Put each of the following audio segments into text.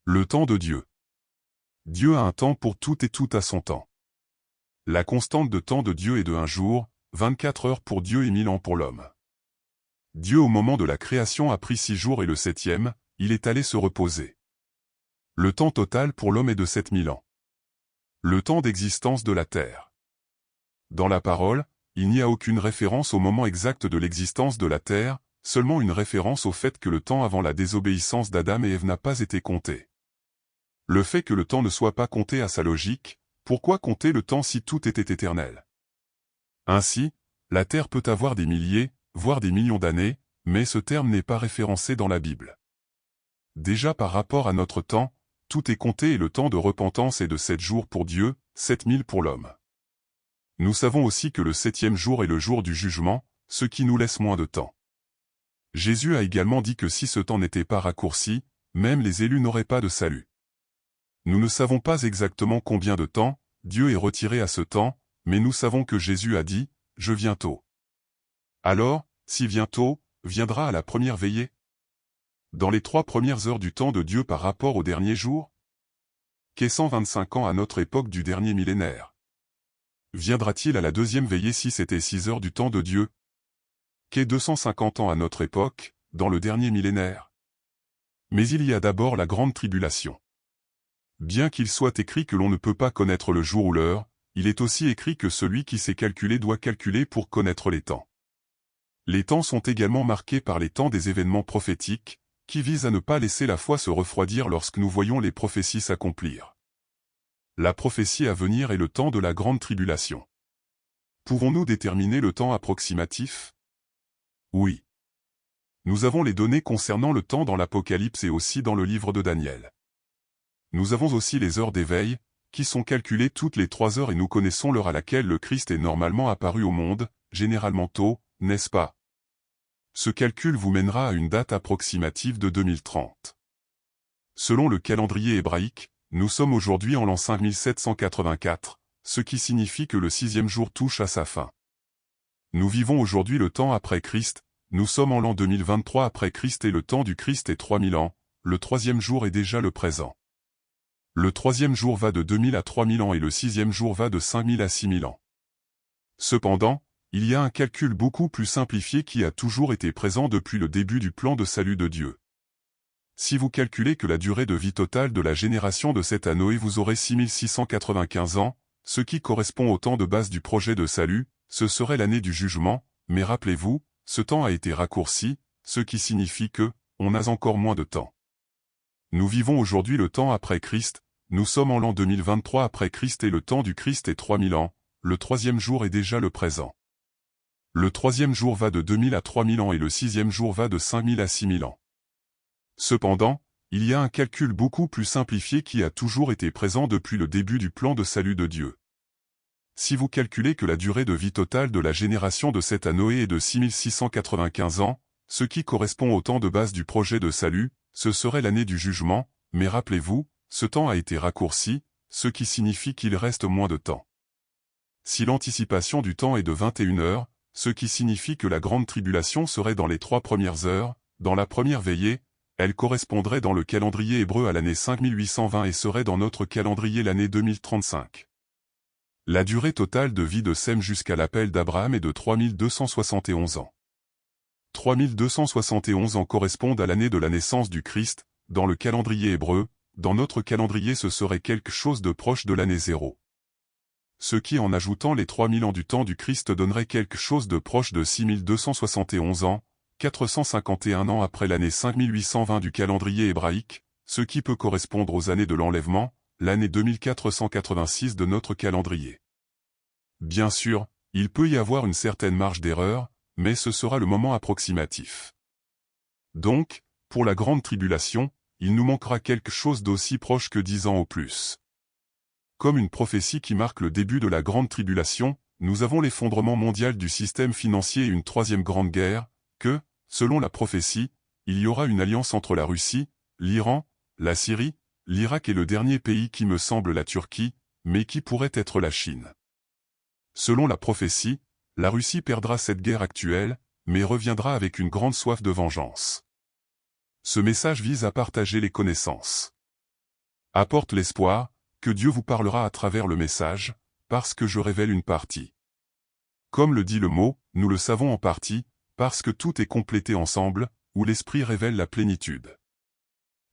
Le temps de Dieu. Dieu a un temps pour tout et tout à son temps. La constante de temps de Dieu est de 1 jour, 24 heures pour Dieu et 1000 ans pour l'homme. Dieu au moment de la création a pris 6 jours et le 7e, il est allé se reposer. Le temps total pour l'homme est de 7000 ans. Le temps d'existence de la terre. Dans la parole, il n'y a aucune référence au moment exact de l'existence de la terre, seulement une référence au fait que le temps avant la désobéissance d'Adam et Ève n'a pas été compté. Le fait que le temps ne soit pas compté a sa logique, pourquoi compter le temps si tout était éternel? Ainsi, la terre peut avoir des milliers, voire des millions d'années, mais ce terme n'est pas référencé dans la Bible. Déjà par rapport à notre temps, tout est compté et le temps de repentance est de 7 jours pour Dieu, 7000 pour l'homme. Nous savons aussi que le 7e jour est le jour du jugement, ce qui nous laisse moins de temps. Jésus a également dit que si ce temps n'était pas raccourci, même les élus n'auraient pas de salut. Nous ne savons pas exactement combien de temps Dieu est retiré à ce temps, mais nous savons que Jésus a dit « Je viens tôt ». Alors, si vient tôt, viendra à la première veillée? Dans les 3 premières heures du temps de Dieu par rapport au dernier jour? Qu'est 125 ans à notre époque du dernier millénaire? Viendra-t-il à la deuxième veillée si c'était 6 heures du temps de Dieu? Qu'est 250 ans à notre époque, dans le dernier millénaire? Mais il y a d'abord la grande tribulation. Bien qu'il soit écrit que l'on ne peut pas connaître le jour ou l'heure, il est aussi écrit que celui qui sait calculer doit calculer pour connaître les temps. Les temps sont également marqués par les temps des événements prophétiques, qui visent à ne pas laisser la foi se refroidir lorsque nous voyons les prophéties s'accomplir. La prophétie à venir est le temps de la grande tribulation. Pouvons-nous déterminer le temps approximatif? Oui. Nous avons les données concernant le temps dans l'Apocalypse et aussi dans le livre de Daniel. Nous avons aussi les heures d'éveil, qui sont calculées toutes les 3 heures et nous connaissons l'heure à laquelle le Christ est normalement apparu au monde, généralement tôt, n'est-ce pas? Ce calcul vous mènera à une date approximative de 2030. Selon le calendrier hébraïque, nous sommes aujourd'hui en l'an 5784, ce qui signifie que le 6e jour touche à sa fin. Nous vivons aujourd'hui le temps après Christ, nous sommes en l'an 2023 après Christ et le temps du Christ est 3000 ans, le 3e jour est déjà le présent. Le 3e jour va de 2000 à 3000 ans et le 6e jour va de 5000 à 6000 ans. Cependant, il y a un calcul beaucoup plus simplifié qui a toujours été présent depuis le début du plan de salut de Dieu. Si vous calculez que la durée de vie totale de la génération de cette à Noé vous aurez 6695 ans, ce qui correspond au temps de base du projet de salut, ce serait l'année du jugement, mais rappelez-vous, ce temps a été raccourci, ce qui signifie que, on a encore moins de temps. Nous vivons aujourd'hui le temps après Christ, nous sommes en l'an 2023 après Christ et le temps du Christ est 3000 ans, le 3e jour est déjà le présent. Le 3e jour va de 2000 à 3000 ans et le 6e jour va de 5000 à 6000 ans. Cependant, il y a un calcul beaucoup plus simplifié qui a toujours été présent depuis le début du plan de salut de Dieu. Si vous calculez que la durée de vie totale de la génération de Seth à Noé est de 6695 ans, ce qui correspond au temps de base du projet de salut, ce serait l'année du jugement, mais rappelez-vous, ce temps a été raccourci, ce qui signifie qu'il reste moins de temps. Si l'anticipation du temps est de 21 heures, ce qui signifie que la grande tribulation serait dans les 3 premières heures, dans la première veillée, elle correspondrait dans le calendrier hébreu à l'année 5820 et serait dans notre calendrier l'année 2035. La durée totale de vie de Sem jusqu'à l'appel d'Abraham est de 3271 ans. 3271 ans correspondent à l'année de la naissance du Christ, dans le calendrier hébreu, dans notre calendrier ce serait quelque chose de proche de l'année 0. Ce qui en ajoutant les 3000 ans du temps du Christ donnerait quelque chose de proche de 6271 ans, 451 ans après l'année 5820 du calendrier hébraïque, ce qui peut correspondre aux années de l'enlèvement, l'année 2486 de notre calendrier. Bien sûr, il peut y avoir une certaine marge d'erreur, mais ce sera le moment approximatif. Donc, pour la grande tribulation, il nous manquera quelque chose d'aussi proche que 10 ans au plus. Comme une prophétie qui marque le début de la grande tribulation, nous avons l'effondrement mondial du système financier et une 3e grande guerre, que, selon la prophétie, il y aura une alliance entre la Russie, l'Iran, la Syrie, l'Irak et le dernier pays qui me semble la Turquie, mais qui pourrait être la Chine. Selon la prophétie, la Russie perdra cette guerre actuelle, mais reviendra avec une grande soif de vengeance. Ce message vise à partager les connaissances. Apporte l'espoir, que Dieu vous parlera à travers le message, parce que je révèle une partie. Comme le dit le mot, nous le savons en partie, parce que tout est complété ensemble, où l'Esprit révèle la plénitude.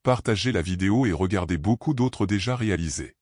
Partagez la vidéo et regardez beaucoup d'autres déjà réalisées.